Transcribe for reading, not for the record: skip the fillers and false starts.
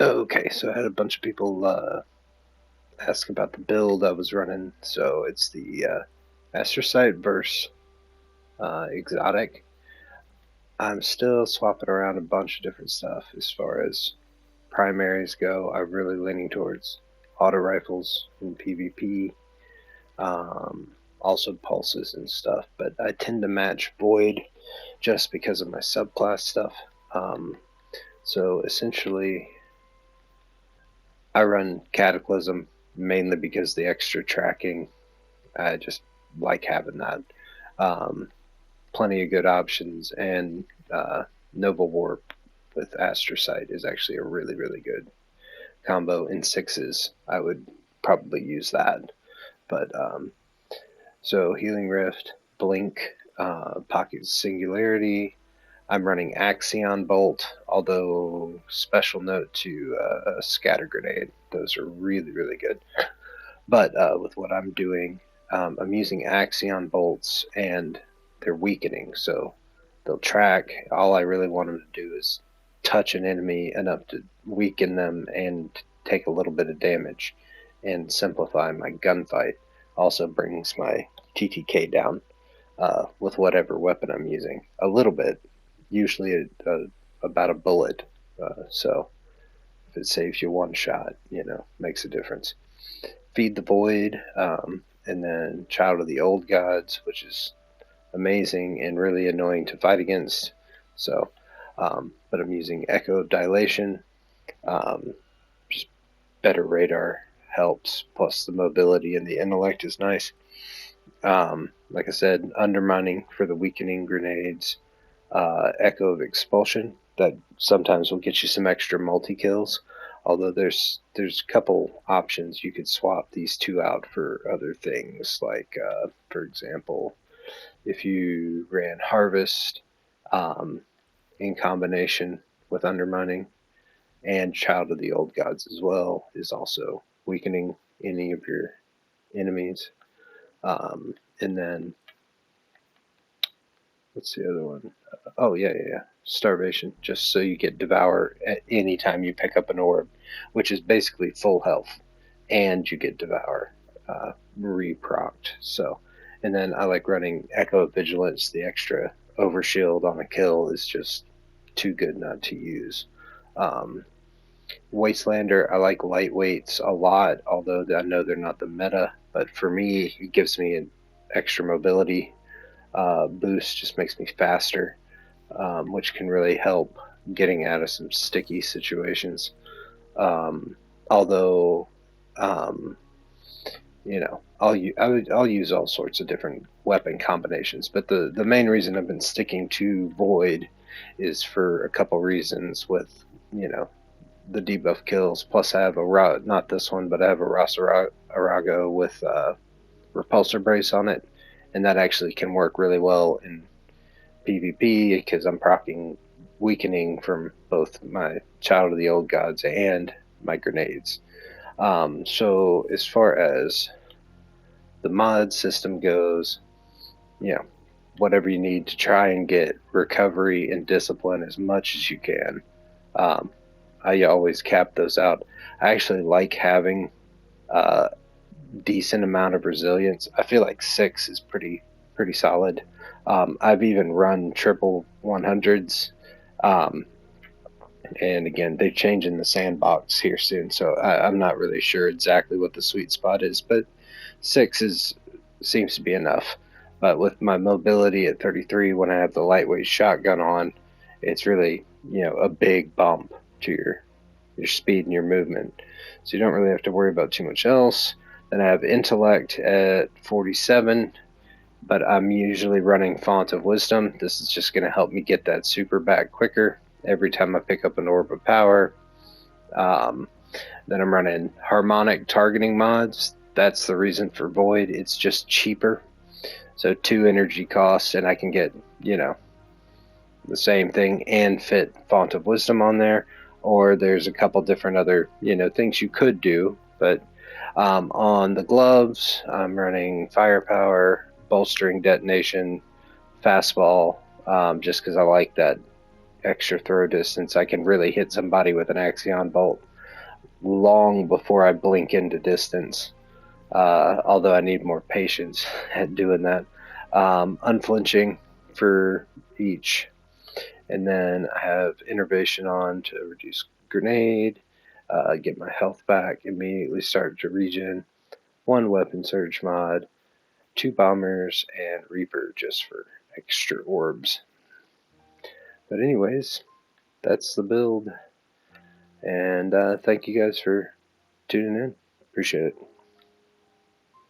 Okay, so I had a bunch of people ask about the build I was running. So it's the Astrocyte versus Exotic. I'm still swapping around a bunch of different stuff as far as primaries go. I'm really leaning towards auto rifles and PvP, also pulses and stuff, but I tend to match Void just because of my subclass stuff. Um, so essentially, I run Cataclysm mainly because the extra tracking. I just like having that. Um, Plenty of good options, and Noble Warp with Astrocyte is actually a really, really good combo in sixes. I would probably use that. But so Healing Rift, Blink, Pocket Singularity. I'm running Axion Bolt, although special note to Scatter Grenade. Those are really, really good. But with what I'm doing, I'm using Axion bolts and they're weakening, so they'll track. All I really want them to do is touch an enemy enough to weaken them and take a little bit of damage and simplify my gunfight. Also brings my TTK down with whatever weapon I'm using a little bit, usually about a bullet. So if it saves you one shot, makes a difference. Feed the Void, and then Child of the Old Gods, which is amazing and really annoying to fight against. So, but I'm using Echo Dilation. Just better radar helps, plus the mobility and the intellect is nice. Like I said, Undermining for the weakening grenades. Echo of Expulsion that sometimes will get you some extra multi kills. Although there's a couple options, you could swap these two out for other things. Like for example, if you ran Harvest um, in combination with Undermining and Child of the Old Gods as well, is also weakening any of your enemies. And then what's the other one? Oh yeah. Starvation, just so you get Devour at any time you pick up an orb, which is basically full health, and you get Devour reprocced. So, and then I like running Echo of Vigilance. The extra overshield on a kill is just too good not to use. Um, Wastelander, I like lightweights a lot, although I know they're not the meta. But for me, it gives me an extra mobility boost, just makes me faster, which can really help getting out of some sticky situations. Although, um, I'll use all sorts of different weapon combinations, but the main reason I've been sticking to Void is for a couple reasons. With the debuff kills, plus I have not this one, but I have a Arago with repulsor brace on it, and that actually can work really well in PvP because I'm proccing weakening from both my Child of the Old Gods and my grenades. So as far as the mod system goes, whatever you need to try and get recovery and discipline as much as you can. I always cap those out. I actually like having a decent amount of resilience. I feel like 6 is pretty solid. I've even run triple 100s. And again, they're changing the sandbox here soon, so I'm not really sure exactly what the sweet spot is, but 6 seems to be enough. But with my mobility at 33, when I have the lightweight shotgun on, it's really a big bump to your speed and your movement. So you don't really have to worry about too much else. Then I have intellect at 47, but I'm usually running Font of Wisdom. This is just going to help me get that super back quicker every time I pick up an Orb of Power. Then I'm running Harmonic Targeting mods. That's the reason for Void. It's just cheaper. So 2 energy costs, and I can get, the same thing and fit Font of Wisdom on there. Or there's a couple different other, things you could do. But on the gloves, I'm running Firepower, Bolstering Detonation, Fastball, just because I like that extra throw distance. I can really hit somebody with an Axion Bolt. long before I blink into distance. Although I need more patience at doing that. Unflinching for each, and then I have innervation on to reduce grenade, get my health back, immediately start to regen, 1 weapon surge mod, 2 bombers, and Reaper just for extra orbs. But anyways, that's the build, and thank you guys for tuning in. Appreciate it.